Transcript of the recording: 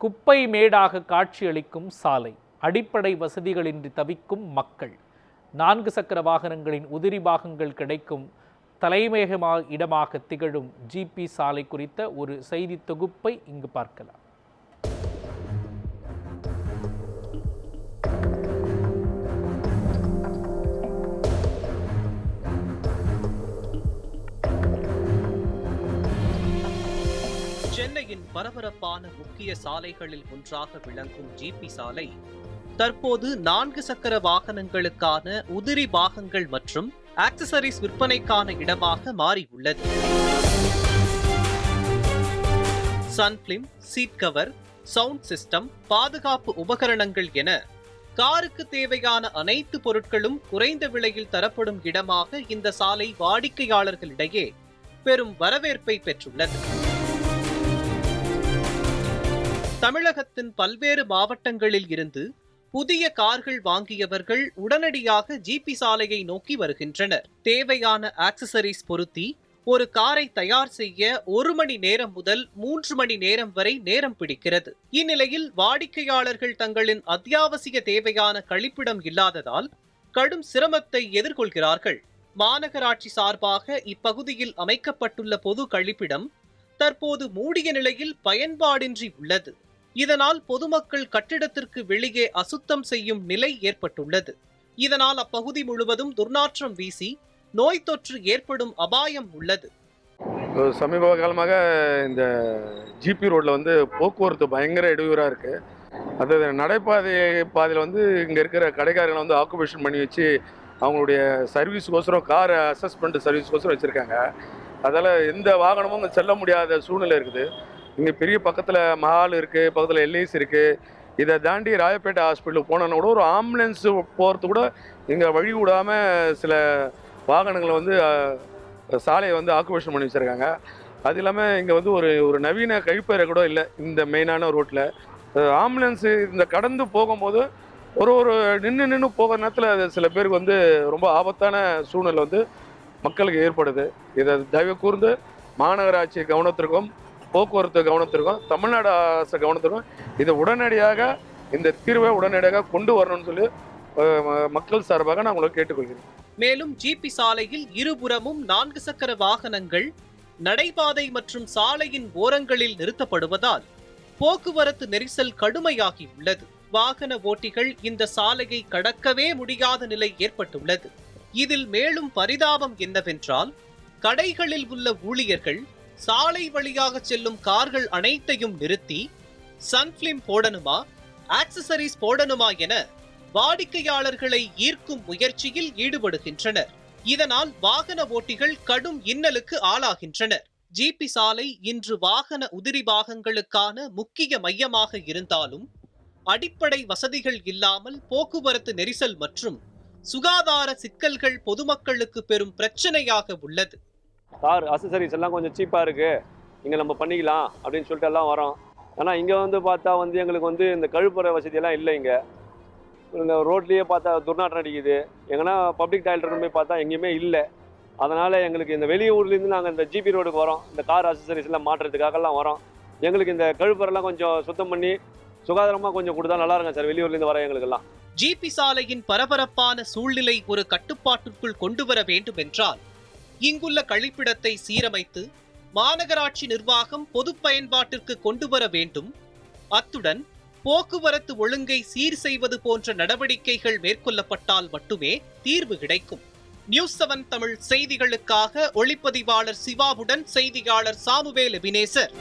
குப்பை மேடாக காட்சியளிக்கும் சாலை, அடிப்படை வசதிகளின்றி தவிக்கும் மக்கள், 4 சக்கர வாகனங்களின் உதிரி பாகங்கள் கிடைக்கும் தலைமையகமாக இடமாக திகழும் ஜிபி சாலை குறித்த ஒரு செய்தி தொகுப்பை இங்கு பார்க்கலாம். சென்னையின் பரபரப்பான முக்கிய சாலைகளில் ஒன்றாக விளங்கும் ஜிபி சாலை தற்போது 4 சக்கர வாகனங்களுக்கான உதிரி பாகங்கள் மற்றும் ஆக்சசரிஸ் விற்பனைக்கான இடமாக மாறியுள்ளது. Sun film, seat cover, sound system, பாதுகாப்பு உபகரணங்கள் என காருக்கு தேவையான அனைத்து பொருட்களும் குறைந்த விலையில் தரப்படும் இடமாக இந்த சாலை வாடிக்கையாளர்களிடையே பெரும் வரவேற்பை பெற்றுள்ளது. தமிழகத்தின் பல்வேறு மாவட்டங்களில் இருந்து புதிய கார்கள் வாங்கியவர்கள் உடனடியாக ஜிபி சாலையை நோக்கி வருகின்றனர். தேவையான ஆக்சசரிஸ் பொருத்தி ஒரு காரை தயார் செய்ய 1 மணி நேரம் முதல் 3 மணி நேரம் வரை நேரம் பிடிக்கிறது. இந்நிலையில் வாடிக்கையாளர்கள் தங்களின் அத்தியாவசிய தேவையான கழிப்பிடம் இல்லாததால் கடும் சிரமத்தை எதிர்கொள்கிறார்கள். மாநகராட்சி சார்பாக இப்பகுதியில் அமைக்கப்பட்டுள்ள பொது கழிப்பிடம் தற்போது மூடிய நிலையில் பயன்பாடின்றி உள்ளது. இதனால் பொதுமக்கள் கட்டிடத்திற்கு வெளியே அசுத்தம் செய்யும் நிலை ஏற்பட்டுள்ளது. இதனால் அப்பகுதி முழுவதும் துர்நாற்றம் வீசி நோய் தொற்று ஏற்படும் அபாயம் உள்ளது. சமீப காலமாக இந்த ஜிபி ரோட்ல போக்குவரத்து பயங்கர இடையூறாக இருக்கு. அது பாதையில் இங்கே இருக்கிற கடைக்காரங்களை ஆக்குபேஷன் பண்ணி வச்சு அவங்களுடைய சர்வீஸுக்கோசரம் காரை அசஸ்மெண்ட் சர்வீஸ்க்கோசரம் வச்சுருக்காங்க. அதால் எந்த வாகனமும் செல்ல முடியாத சூழ்நிலை இருக்குது. இங்கே பெரிய பக்கத்தில் மஹால் இருக்குது, பக்கத்தில் எல்ஐசி இருக்குது. இதை தாண்டி ராயப்பேட்டை ஹாஸ்பிட்டலுக்கு போனோன்னா கூட ஒரு ஆம்புலன்ஸ் போகிறது கூட இங்கே வழி விடாமல் சில வாகனங்களை சாலையை ஆக்குபேஷன் பண்ணி வச்சுருக்காங்க. அது இல்லாமல் இங்கே ஒரு நவீன கழிப்பறை கூட இல்லை. இந்த மெயினான ரோட்டில் ஆம்புலன்ஸு இந்த கடந்து போகும்போது ஒரு நின்று போகிற நேரத்தில் சில பேருக்கு ரொம்ப ஆபத்தான சூழ்நிலை மக்களுக்கு ஏற்படுது. இதை தயவு கூர்ந்து மாநகராட்சி கவனத்திற்கும் போக்குவரத்து கவனத்திற்கும் தமிழ்நாடு அரசு கவனத்திற்கும் இதை உடனடியாக இந்த தீர்வை உடனடியாக கொண்டு வரணும்னு சொல்லி மக்கள் சார்பாக நான் உங்களை கேட்டுக்கொள்கிறேன். மேலும் ஜிபி சாலையில் இருபுறமும் 4 சக்கர வாகனங்கள் நடைபாதை மற்றும் சாலையின் ஓரங்களில் நிறுத்தப்படுவதால் போக்குவரத்து நெரிசல் கடுமையாகி உள்ளது. வாகன ஓட்டிகள் இந்த சாலையை கடக்கவே முடியாத நிலை ஏற்பட்டுள்ளது. இதில் மேலும் பரிதாபம் என்னவென்றால், கடைகளில் உள்ள ஊழியர்கள் சாலை வழியாக செல்லும் கார்கள் அனைத்தையும் நிறுத்தி சன்ஃபிலிம் போடணுமா, ஆக்சசரிஸ் போடணுமா என வாடிக்கையாளர்களை ஈர்க்கும் முயற்சியில் ஈடுபடுகின்றனர். இதனால் வாகன ஓட்டிகள் கடும் இன்னலுக்கு ஆளாகின்றனர். ஜிபி சாலை இன்று வாகன உதிரி பாகங்களுக்கான முக்கிய மையமாக இருந்தாலும் அடிப்படை வசதிகள் இல்லாமல் போக்குவரத்து நெரிசல் மற்றும் சுகாதார சிக்கல்கள் பொதுமக்களுக்கு பெரும் பிரச்சனையாக உள்ளது. கார் அசசரிஸ் எல்லாம் கொஞ்சம் சீப்பாக இருக்குது, இங்கே நம்ம பண்ணிக்கலாம் அப்படின்னு சொல்லிட்டு எல்லாம் வரோம். ஆனால் இங்கே பார்த்தா எங்களுக்கு இந்த கழிப்பறை வசதியெல்லாம் இல்லை. இங்கே ரோட்லேயே பார்த்தா துர்நாற்றம் அடிக்குது. எங்கன்னா பப்ளிக் டாய்லெட் போய் பார்த்தா எங்கேயுமே இல்லை. அதனால் எங்களுக்கு இந்த வெளியூர்லேருந்து நாங்கள் இந்த ஜிபி ரோடுக்கு வரோம், இந்த கார் அசசரிஸ் எல்லாம் மாற்றுறதுக்காகலாம் வரோம். எங்களுக்கு இந்த கழிப்பறைலாம் கொஞ்சம் சுத்தம் பண்ணி சுகாதாரமாக கொஞ்சம் கொடுத்தா நல்லா இருக்கும் சார். வெளியூர்லேருந்து வர எங்களுக்கெல்லாம் ஜிபி சாலையின் பரபரப்பான சூழ்நிலை ஒரு கட்டுப்பாட்டுக்குள் கொண்டு வர வேண்டும் என்றால் இங்குள்ள கழிப்பிடத்தை சீரமைத்து மாநகராட்சி நிர்வாகம் பொது பயன்பாட்டிற்கு கொண்டு வர வேண்டும். அத்துடன் போக்குவரத்து ஒழுங்கை சீர் செய்வது போன்ற நடவடிக்கைகள் மேற்கொள்ளப்பட்டால் மட்டுமே தீர்வு கிடைக்கும். நியூஸ் 7 தமிழ் செய்திகளுக்காக ஒளிப்பதிவாளர் சிவாவுடன் செய்தியாளர் சாமுவேல் எபினேசர்.